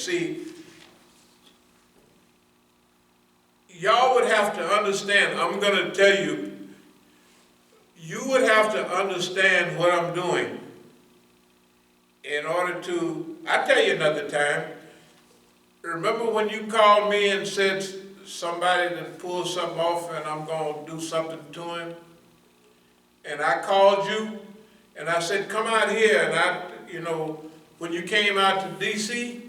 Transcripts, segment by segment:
See, y'all would have to understand, I'm going to tell you, you would have to understand what I'm doing in order to, I'll tell you another time. Remember when you called me and said somebody that pulled something off and I'm going to do something to him? And I called you and I said, come out here. And I, when you came out to D.C.,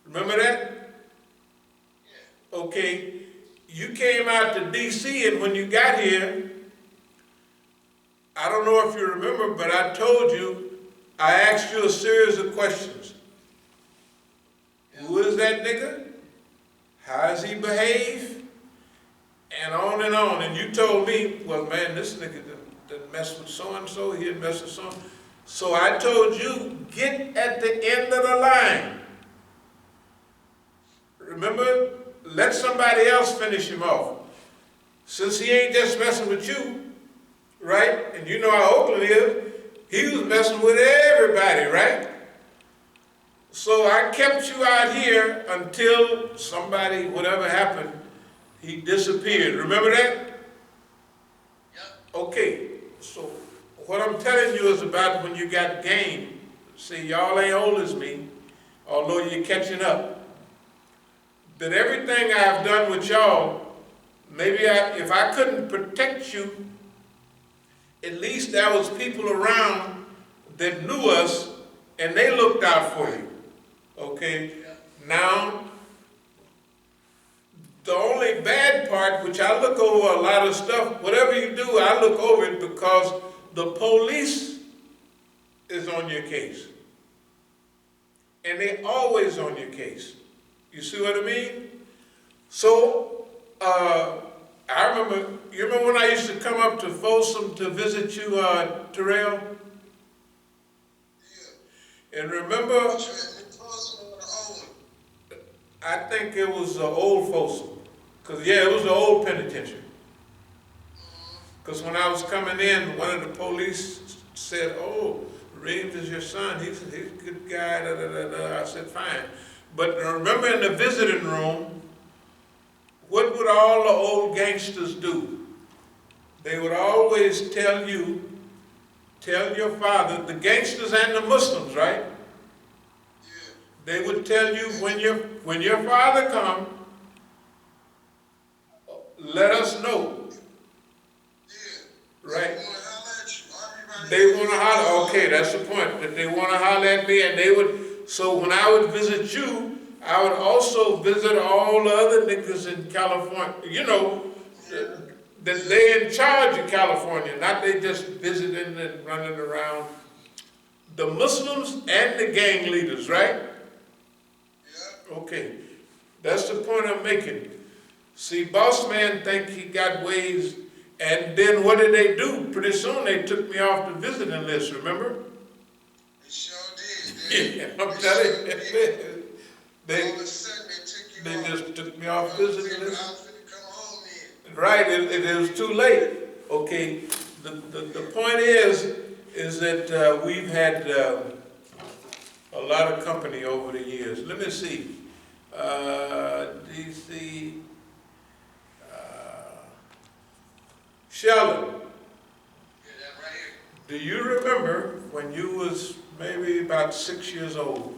remember that? Okay, you came out to D.C. and when you got here, I don't know if you remember, but I told you, I asked you a series of questions. Who is that nigga? How does he behave? And on and on. And you told me, well, man, this nigga didn't mess with so-and-so, he didn't mess with so-and-so. So I told you, get at the end of the line. Remember, let somebody else finish him off. Since he ain't just messing with you, right? And you know how Oakland is, he was messing with everybody, right? So I kept you out here until somebody, whatever happened, he disappeared. Remember that? Yep. Okay, so what I'm telling you is about when you got game. See, y'all ain't old as me, although you're catching up. That everything I've done with y'all, maybe if I couldn't protect you, at least there was people around that knew us and they looked out for you. Okay? Now, the only bad part, which I look over a lot of stuff, whatever you do, I look over it because the police is on your case. And they're always on your case. You see what I mean? So, I remember, you remember when I used to come up to Folsom to visit you, Terrell? Yeah. And remember, I think it was the old Folsom. Because, yeah, it was the old penitentiary. Because when I was coming in, one of the police said, oh, Reeves is your son. He's a good guy. Da, da, da, da. I said, fine. But remember in the visiting room, what would all the old gangsters do? They would always tell your father, the gangsters and the Muslims, right? Yeah. They would tell you, when your father comes, let us know. Yeah. Right? They want to holler at you. They want to holler. Okay, that's the point. That they want to holler at me, and they would. So when I would visit you, I would also visit all the other niggas in California. You know, that they in charge of California, not they just visiting and running around. The Muslims and the gang leaders, right? Yeah. Okay, that's the point I'm making. See, boss man think he got ways, and then what did they do? Pretty soon they took me off the visiting list, remember? They sure did. Yeah, I'm telling you. All of a sudden they took you They off. just took me off visiting list. I was finna come home then. Right, it was too late. Okay, the point is that we've had a lot of company over the years. Let me see. DC, Sheldon. Yeah, that right here. Do you remember when you was maybe about 6 years old?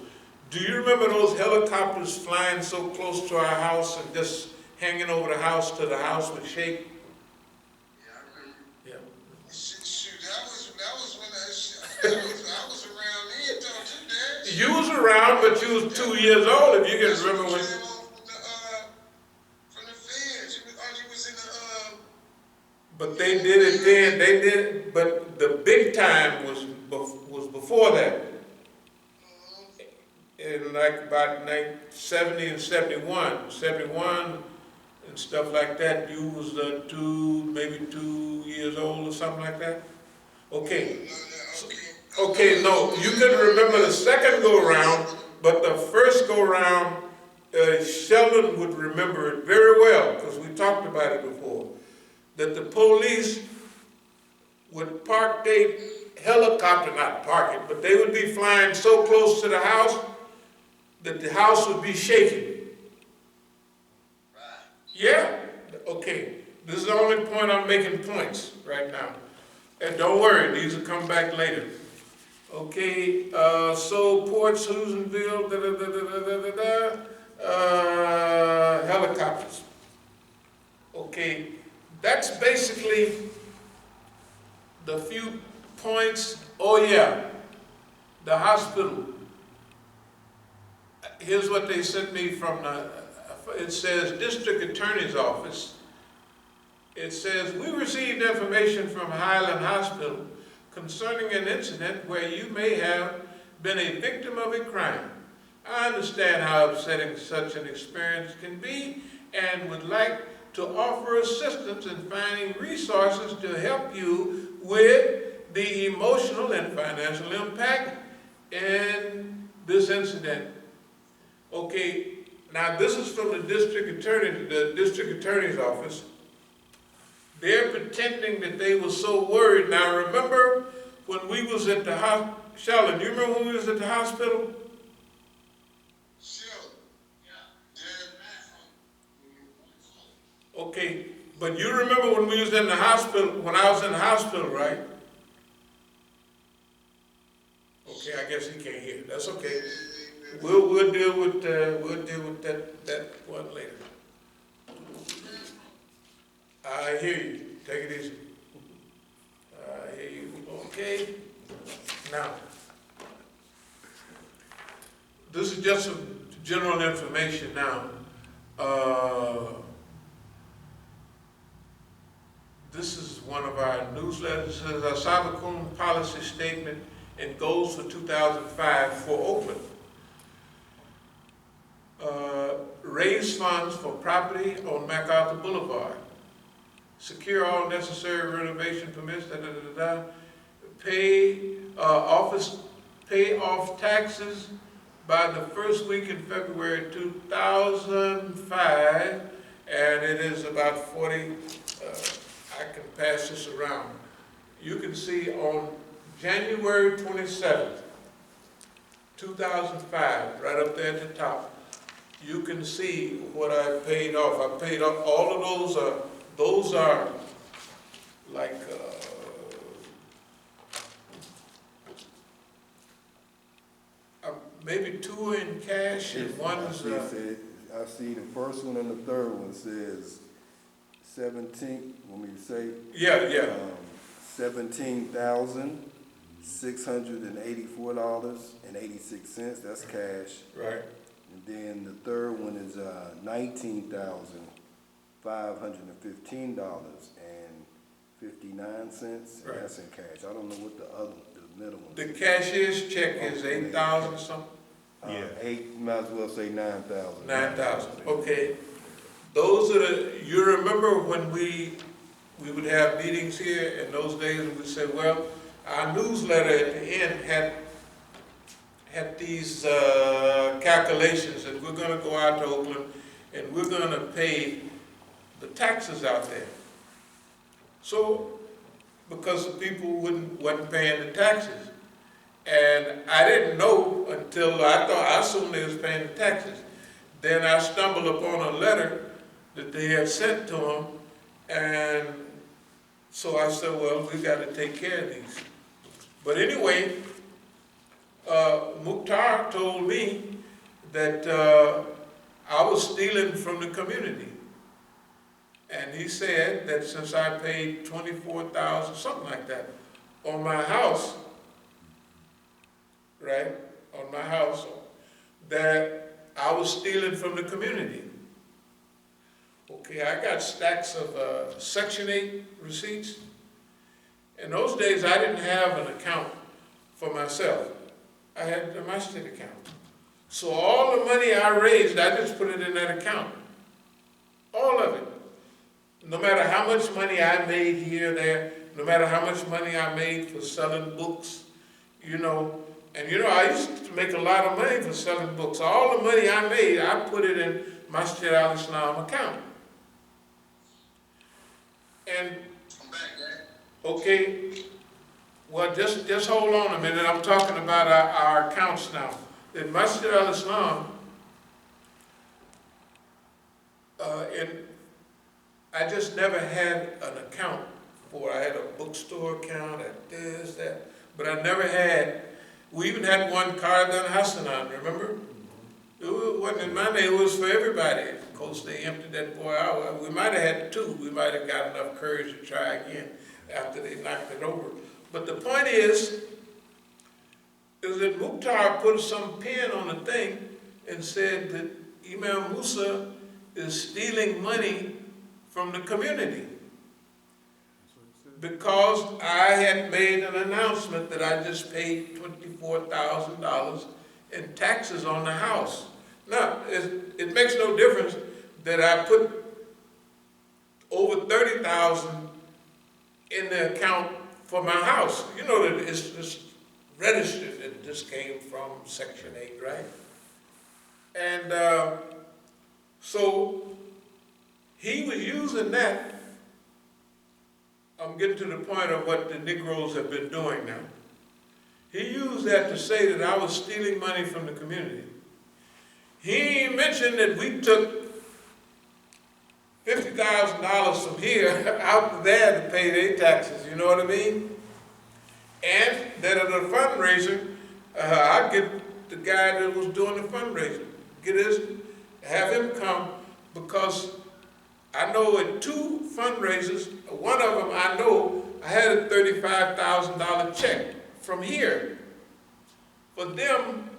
Do you remember those helicopters flying so close to our house and just hanging over the house till the house would shake? Yeah, I remember. Yeah. Shoot, that was when I was around then, don't you, Dad? You was around, but you was 2 years old, if you can remember when. Came home from the feds. You was in the But they did it then. They did, but the big time was before that. In like about 70 and 71, 71 and stuff like that. You was maybe 2 years old or something like that. Okay. Okay, no, you couldn't remember the second go round, but the first go round, Sheldon would remember it very well because we talked about it before. That the police would park their helicopter, not park it, but they would be flying so close to the house that the house would be shaking. Right. Yeah, okay. This is the only point I'm making points right now. And don't worry, these will come back later. Okay, so Port Susanville, helicopters. Okay, that's basically the few points. Oh yeah, the hospital. Here's what they sent me from it says District Attorney's Office. It says, we received information from Highland Hospital concerning an incident where you may have been a victim of a crime. I understand how upsetting such an experience can be and would like to offer assistance in finding resources to help you with the emotional and financial impact in this incident. Okay, now this is from the district attorney's office. They're pretending that they were so worried. Now remember when we was at the hospital, Sheldon, you remember when we was at the hospital? Sure. Yeah. Okay, but you remember when we was in the hospital, when I was in the hospital, right? Okay, I guess he can't hear. That's okay. We'll deal with that one later. I hear you. Take it easy. I hear you. Okay. Now, this is just some general information now. This is one of our newsletters. It says As-Sabiqun policy statement and goals for 2005 for Oakland. Raise funds for property on MacArthur Boulevard. Secure all necessary renovation permits, pay off taxes by the first week in February 2005, and it is about 40, I can pass this around. You can see on January 27th, 2005, right up there at the top, you can see what I paid off. I paid off all of those are like maybe two in cash and one is I see the first one and the third one says 17. Want me to say? yeah. $17,684.86. That's cash. Right. And then the third one is $19,515.59. Right. That's in cash. I don't know what the middle one. The cashier's check is 8,000 or something. Yeah. Might as well say 9,000. 9,000. Okay. Those are you remember when we would have meetings here in those days and we'd say, well, our newsletter at the end had these calculations that we're going to go out to Oakland and we're going to pay the taxes out there. So, because the people wasn't paying the taxes. And I didn't know until I assumed they was paying the taxes. Then I stumbled upon a letter that they had sent to them, and so I said, well, we got to take care of these. But anyway, Mukhtar told me that I was stealing from the community. And he said that since I paid $24,000, something like that, on my house, right, on my house, that I was stealing from the community. Okay, I got stacks of Section 8 receipts. In those days, I didn't have an account for myself. I had the Masjid account. So all the money I raised, I just put it in that account. All of it. No matter how much money I made here, there, no matter how much money I made for selling books, and I used to make a lot of money for selling books. All the money I made, I put it in Masjid al-Islam account. And, okay, well, just hold on a minute. I'm talking about our accounts now. in Masjid al-Islam, and I just never had an account for. I had a bookstore account, at this, that, but I never had. We even had one Caravan Hassanan, remember? It wasn't in my name, it was for everybody. Of course, they emptied that boy out. We might have had two. We might have got enough courage to try again after they knocked it over. But the point is that Mukhtar put some pen on the thing and said that Imam Musa is stealing money from the community. Because I had made an announcement that I just paid $24,000 in taxes on the house. Now, it makes no difference that I put over $30,000 in the account for my house. You know that it's registered that this came from Section 8, right? And so he was using that. I'm getting to the point of what the Negroes have been doing now. He used that to say that I was stealing money from the community. He mentioned that we took $50,000 from here out there to pay their taxes, you know what I mean? And that at a fundraiser, I get the guy that was doing the fundraiser, have him come, because I know at two fundraisers, one of them I know I had a $35,000 check from here for them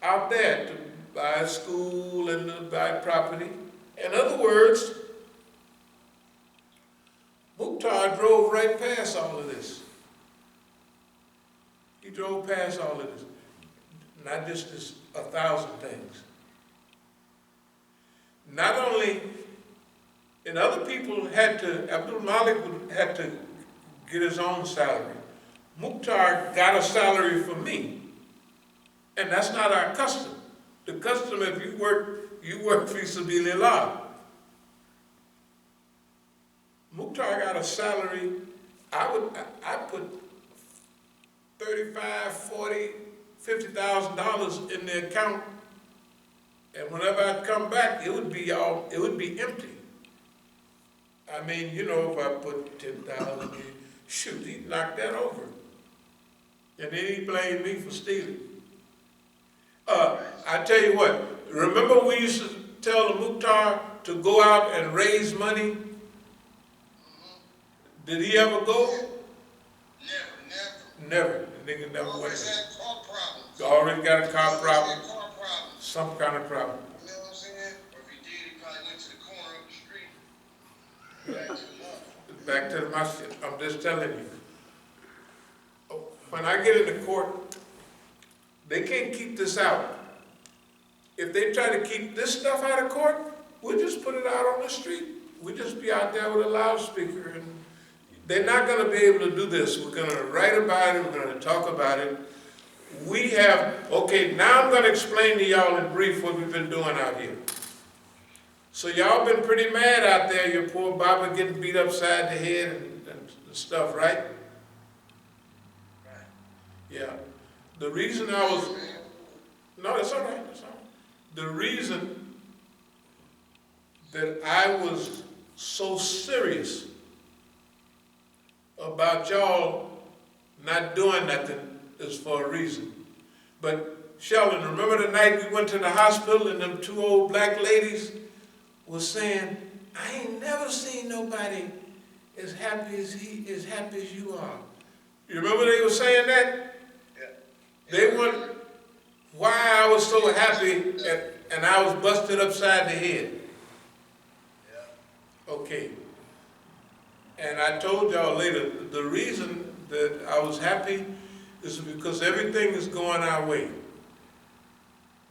out there to buy a school and to buy property. In other words, Mukhtar drove right past all of this. He drove past all of this. Not just this 1,000 things. Not only, and other people had to, Abdul Malik had to get his own salary. Mukhtar got a salary from me. And that's not our custom. The custom, if you work fi sabilillah. Mukhtar got a salary. I put $35,000, $40,000, $50,000 in the account, and whenever I'd come back, it would be empty. I mean, you know, if I put 10,000, shoot, he'd knock that over, and then he blamed me for stealing. I tell you what. Remember we used to tell the Mukhtar to go out and raise money? Did he ever go? Never. The nigga never went. Always had car problems. Already got a car problem. Always had car problems. Some kind of problem. You know what I'm saying? Or if he did, he probably went to the corner of the street. Back to the mosque. Back to the masjid. I'm just telling you. When I get into court, they can't keep this out. If they try to keep this stuff out of court, we'll just put it out on the street. We'll just be out there with a loudspeaker, and they're not going to be able to do this. We're going to write about it. We're going to talk about it. We have, okay, now I'm going to explain to y'all in brief what we've been doing out here. So y'all been pretty mad out there, your poor Baba getting beat upside the head and stuff, right? Right. Yeah. The reason I was, no, that's all right, that's all right. The reason that I was so serious about y'all not doing nothing is for a reason. But Sheldon, remember the night we went to the hospital and them two old black ladies was saying, I ain't never seen nobody as happy as you are. You remember they were saying that? Yeah. They wondered why I was so happy and I was busted upside the head. Yeah. Okay. And I told y'all later, the reason that I was happy is because everything is going our way.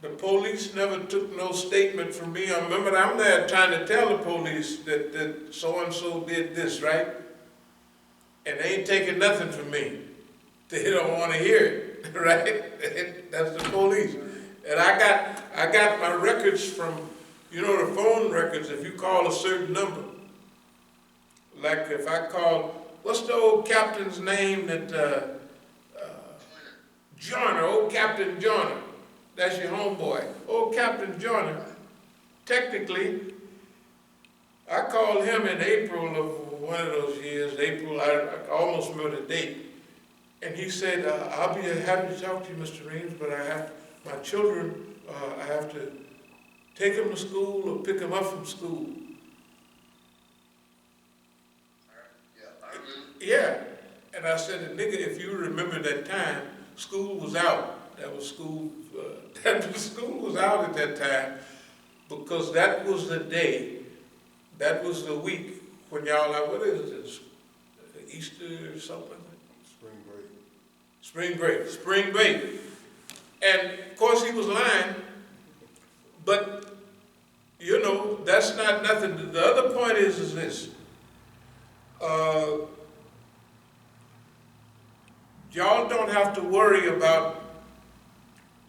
The police never took no statement from me. I remember I'm there trying to tell the police that so-and-so did this, right? And they ain't taking nothing from me. They don't want to hear it, right? That's the police. And I got my records from, you know, the phone records. If you call a certain number, like if I call, what's the old captain's name that, Joyner, old Captain Joyner. That's your homeboy. Old Captain Joyner. Technically, I called him in April of one of those years, April, I almost remember the date. And he said, I'll be happy to talk to you, Mr. Reeves, but my children, I have to take them to school or pick them up from school. Yeah. And I said, nigga, if you remember that time, school was out. That was school, school was out at that time, because that was the day, that was the week when y'all, like, what is this, Easter or something? Spring break. And of course he was lying, but you know, that's not nothing. The other point is this. Y'all don't have to worry about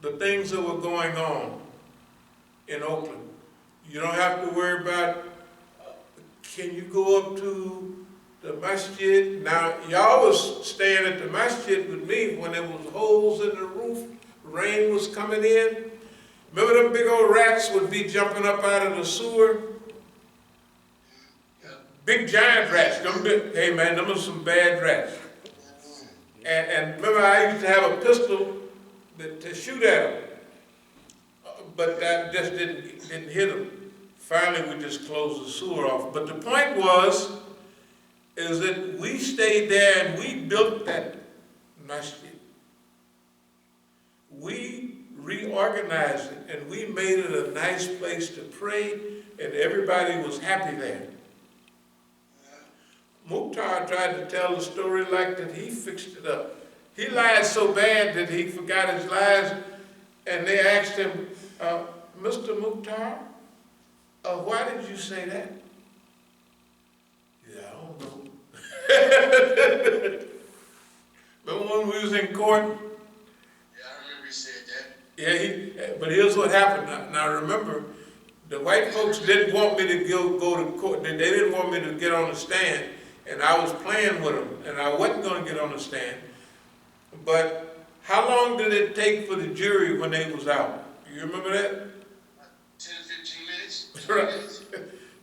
the things that were going on in Oakland. You don't have to worry about, can you go up to the Masjid? Now, y'all was staying at the Masjid with me when there was holes in the roof, rain was coming in. Remember them big old rats would be jumping up out of the sewer? Big giant rats. Hey man, them are some bad rats. And remember, I used to have a pistol to shoot at them, but that just didn't hit them. Finally, we just closed the sewer off. But the point is that we stayed there and we built that masjid. We reorganized it and we made it a nice place to pray, and everybody was happy there. Mukhtar tried to tell the story like that he fixed it up. He lied so bad that he forgot his lies, and they asked him, Mr. Mukhtar, why did you say that? Yeah, I don't know. Remember when we was in court? Yeah, I remember he said that. Yeah, but here's what happened. Now remember, the white folks didn't want me to go to court. They didn't want me to get on the stand. And I was playing with them, and I wasn't going to get on the stand. But how long did it take for the jury when they was out? You remember that? 10, 15 minutes. Right.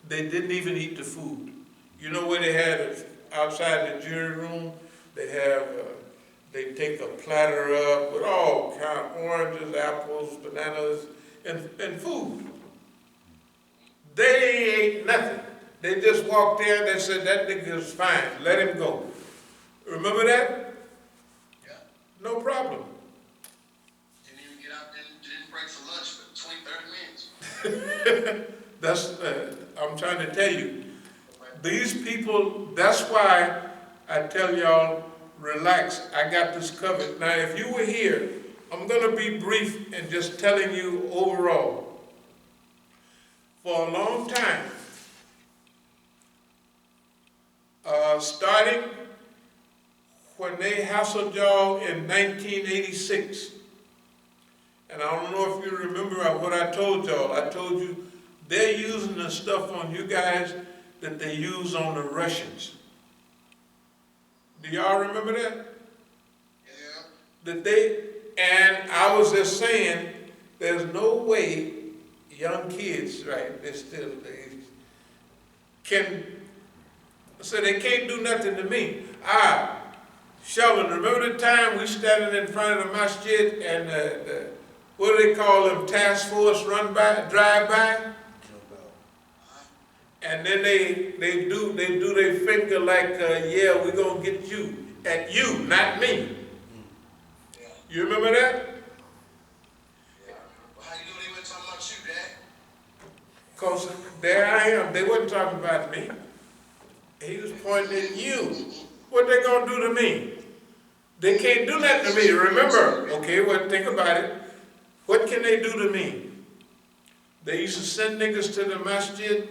They didn't even eat the food. You know where they had it outside the jury room? They take a platter up with all kind of oranges, apples, bananas, and food. They ate nothing. They just walked in, they said, that nigga is fine, let him go. Remember that? Yeah. No problem. Didn't even get out there, didn't break for lunch for 20, 30 minutes. That's, I'm trying to tell you, these people, that's why I tell y'all, relax, I got this covered. Now, if you were here, I'm gonna be brief and just telling you overall. For a long time, starting when they hassled y'all in 1986. And I don't know if you remember what I told y'all. I told you they're using the stuff on you guys that they use on the Russians. Do y'all remember that? Yeah. And I was just saying, there's no way young kids, right, so they can't do nothing to me. Sheldon, remember the time we standing in front of the masjid and what do they call them, task force drive by? And then they do their finger like, yeah, we're gonna get you, at you, not me. Yeah. You remember that? Yeah. Well, how you know they weren't talking about you, Dad? Because there I am, they wasn't talking about me. He was pointing at you. What they gonna do to me? They can't do that to me, remember? Okay, well, think about it. What can they do to me? They used to send niggas to the masjid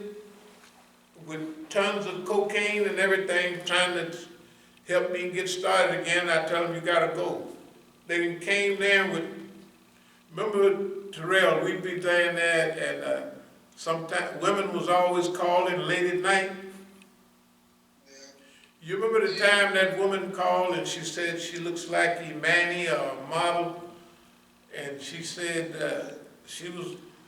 with tons of cocaine and everything, trying to help me get started again. I tell them, you gotta go. They came there with, remember Terrell, we'd be doing that, and sometimes women was always calling late at night. You remember the time that woman called and she said she looks like Imani, or a model, And she said,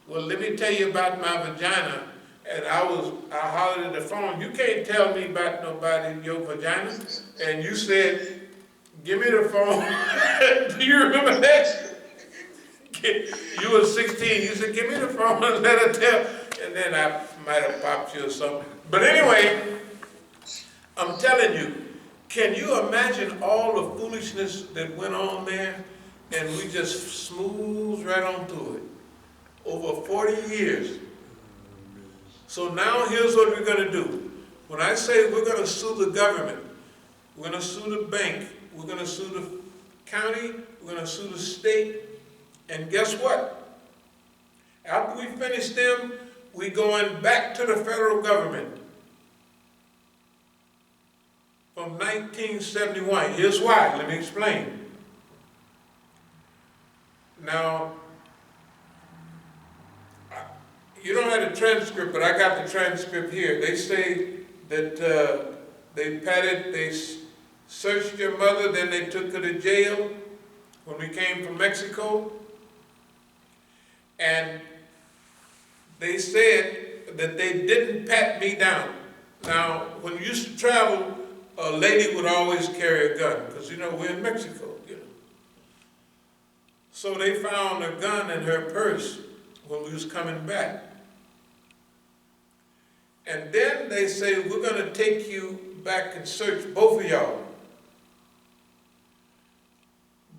well, let me tell you about my vagina. And I hollered at the phone, you can't tell me about nobody in your vagina. And you said, give me the phone. Do you remember that? You were 16, you said, give me the phone and let her tell. And then I might have popped you or something. But anyway, I'm telling you, can you imagine all the foolishness that went on there? And we just smoothed right on through it. Over 40 years. So now here's what we're going to do. When I say we're going to sue the government, we're going to sue the bank, we're going to sue the county, we're going to sue the state, and guess what? After we finish them, we're going back to the federal government. From 1971. Here's why. Let me explain. Now, you don't have the transcript, but I got the transcript here. They say that they searched your mother, then they took her to jail when we came from Mexico. And they said that they didn't pat me down. Now, when we used to travel, a lady would always carry a gun, because, you know, we're in Mexico, you know. So they found a gun in her purse when we was coming back. And then they say, we're going to take you back and search both of y'all.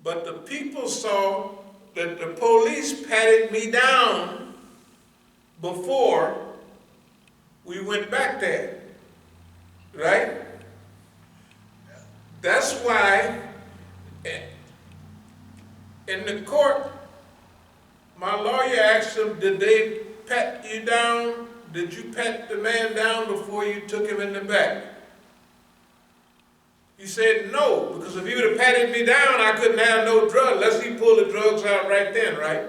But the people saw that the police patted me down before we went back there, right? That's why in the court, my lawyer asked him, did they pat you down? Did you pat the man down before you took him in the back? He said no, because if he would have patted me down, I couldn't have no drug, unless he pulled the drugs out right then, right?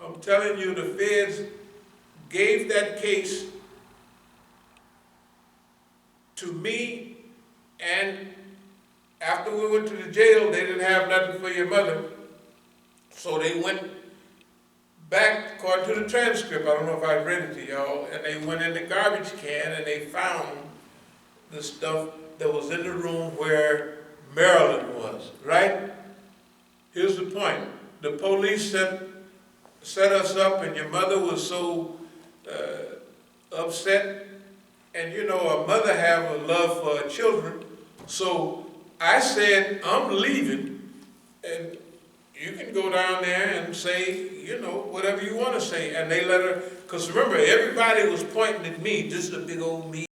I'm telling you, the feds gave that case to me, and after we went to the jail, they didn't have nothing for your mother. So they went back, according to the transcript, I don't know if I read it to y'all, and they went in the garbage can and they found the stuff that was in the room where Marilyn was, right? Here's the point. The police set us up, and your mother was so upset. And you know, a mother have a love for her children. So I said, I'm leaving, and you can go down there and say, you know, whatever you want to say. And they let her, because remember, everybody was pointing at me, just a big old me.